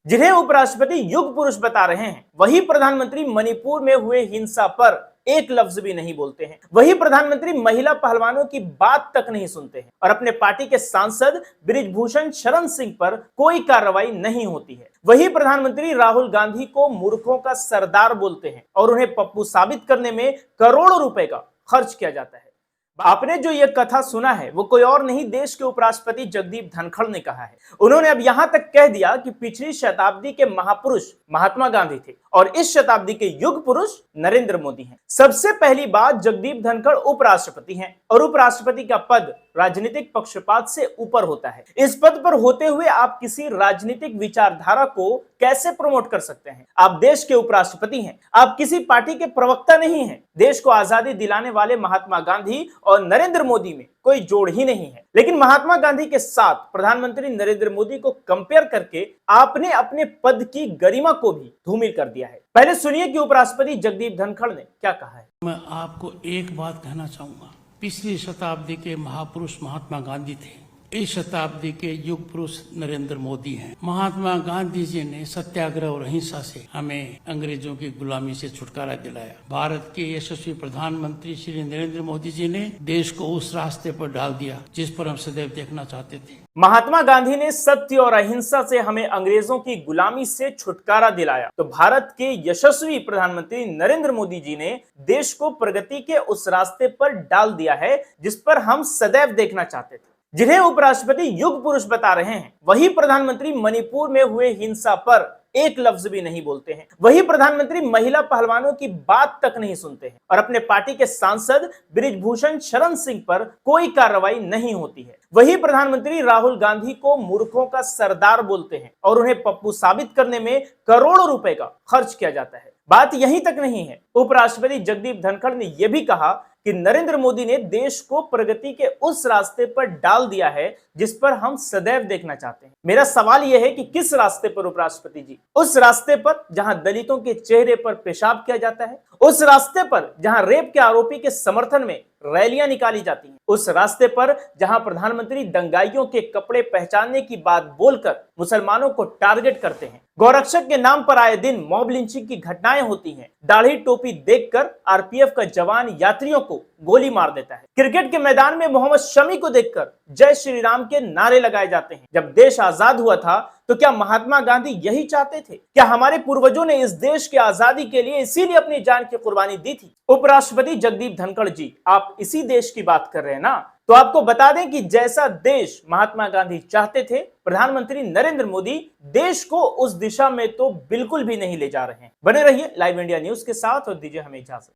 जिन्हें उपराष्ट्रपति युग पुरुष बता रहे हैं, वही प्रधानमंत्री मणिपुर में हुए हिंसा पर एक लफ्ज भी नहीं बोलते हैं। वही प्रधानमंत्री महिला पहलवानों की बात तक नहीं सुनते हैं और अपने पार्टी के सांसद बृजभूषण शरण सिंह पर कोई कार्रवाई नहीं होती है। वही प्रधानमंत्री राहुल गांधी को मूर्खों का सरदार बोलते हैं और उन्हें पप्पू साबित करने में करोड़ों रुपए का खर्च किया जाता है। आपने जो ये कथा सुना है वो कोई और नहीं, देश के उपराष्ट्रपति जगदीप धनखड़ ने कहा है। उन्होंने अब यहां तक कह दिया कि पिछली शताब्दी के महापुरुष महात्मा गांधी थे और इस शताब्दी के युग पुरुष नरेंद्र मोदी हैं। सबसे पहली बात, जगदीप धनखड़ उपराष्ट्रपति हैं और उपराष्ट्रपति का पद राजनीतिक पक्षपात से ऊपर होता है। इस पद पर होते हुए आप किसी राजनीतिक विचारधारा को कैसे प्रमोट कर सकते हैं? आप देश के उपराष्ट्रपति हैं, आप किसी पार्टी के प्रवक्ता नहीं हैं। देश को आजादी दिलाने वाले महात्मा गांधी और नरेंद्र मोदी में कोई जोड़ ही नहीं है। लेकिन महात्मा गांधी के साथ प्रधानमंत्री नरेंद्र मोदी को कंपेयर करके आपने अपने पद की गरिमा को भी धूमिल कर दिया है। पहले सुनिए कि उपराष्ट्रपति जगदीप धनखड़ ने क्या कहा है। मैं आपको एक बात कहना चाहूंगा, पिछली शताब्दी के महापुरुष महात्मा गांधी थे, इस शताब्दी के युग पुरुष नरेंद्र मोदी हैं। महात्मा गांधी जी ने सत्याग्रह और अहिंसा से हमें अंग्रेजों की गुलामी से छुटकारा दिलाया। भारत के यशस्वी प्रधानमंत्री श्री नरेंद्र मोदी जी ने देश को उस रास्ते पर डाल दिया जिस पर हम सदैव देखना चाहते थे। महात्मा गांधी ने सत्य और अहिंसा से हमें अंग्रेजों की गुलामी से छुटकारा दिलाया, तो भारत के यशस्वी प्रधानमंत्री नरेंद्र मोदी जी ने देश को प्रगति के उस रास्ते पर डाल दिया है जिस पर हम सदैव देखना चाहते थे। जिन्हें उपराष्ट्रपति युग पुरुष बता रहे हैं, वही प्रधानमंत्री मणिपुर में हुए हिंसा पर एक लफ्ज भी नहीं बोलते हैं। वही प्रधानमंत्री महिला पहलवानों की बात तक नहीं सुनते हैं और अपने पार्टी के सांसद बृजभूषण शरण सिंह पर कोई कार्रवाई नहीं होती है। वही प्रधानमंत्री राहुल गांधी को मूर्खों का सरदार बोलते हैं और उन्हें पप्पू साबित करने में करोड़ों रुपए का खर्च किया जाता है। बात यहीं तक नहीं है, उपराष्ट्रपति जगदीप धनखड़ ने यह भी कहा कि नरेंद्र मोदी ने देश को प्रगति के उस रास्ते पर डाल दिया है जिस पर हम सदैव देखना चाहते हैं। मेरा सवाल यह है कि किस रास्ते पर उपराष्ट्रपति जी? उस रास्ते पर जहां दलितों के चेहरे पर पेशाब किया जाता है, उस रास्ते पर जहां रेप के आरोपी के समर्थन में रैलियां निकाली जाती हैं, उस रास्ते पर जहां प्रधानमंत्री दंगाइयों के कपड़े पहचानने की बात बोलकर मुसलमानों को टारगेट करते हैं, गौरक्षक के नाम पर आए दिन मॉब लिंचिंग की घटनाएं होती हैं, दाढ़ी टोपी देखकर आरपीएफ का जवान यात्रियों को गोली मार देता है, क्रिकेट के मैदान में मोहम्मद शमी को देखकर जय श्री राम के नारे लगाए जाते हैं। जब देश आजाद हुआ था तो क्या महात्मा गांधी यही चाहते थे? क्या हमारे पूर्वजों ने इस देश की आजादी के लिए इसीलिए अपनी जान की कुर्बानी दी थी? उपराष्ट्रपति जगदीप धनखड़ जी, आप इसी देश की बात कर रहे हैं ना? तो आपको बता दें कि जैसा देश महात्मा गांधी चाहते थे, प्रधानमंत्री नरेंद्र मोदी देश को उस दिशा में तो बिल्कुल भी नहीं ले जा रहे हैं। बने रहिए लाइव इंडिया न्यूज के साथ और दीजिए हमें इजाजत।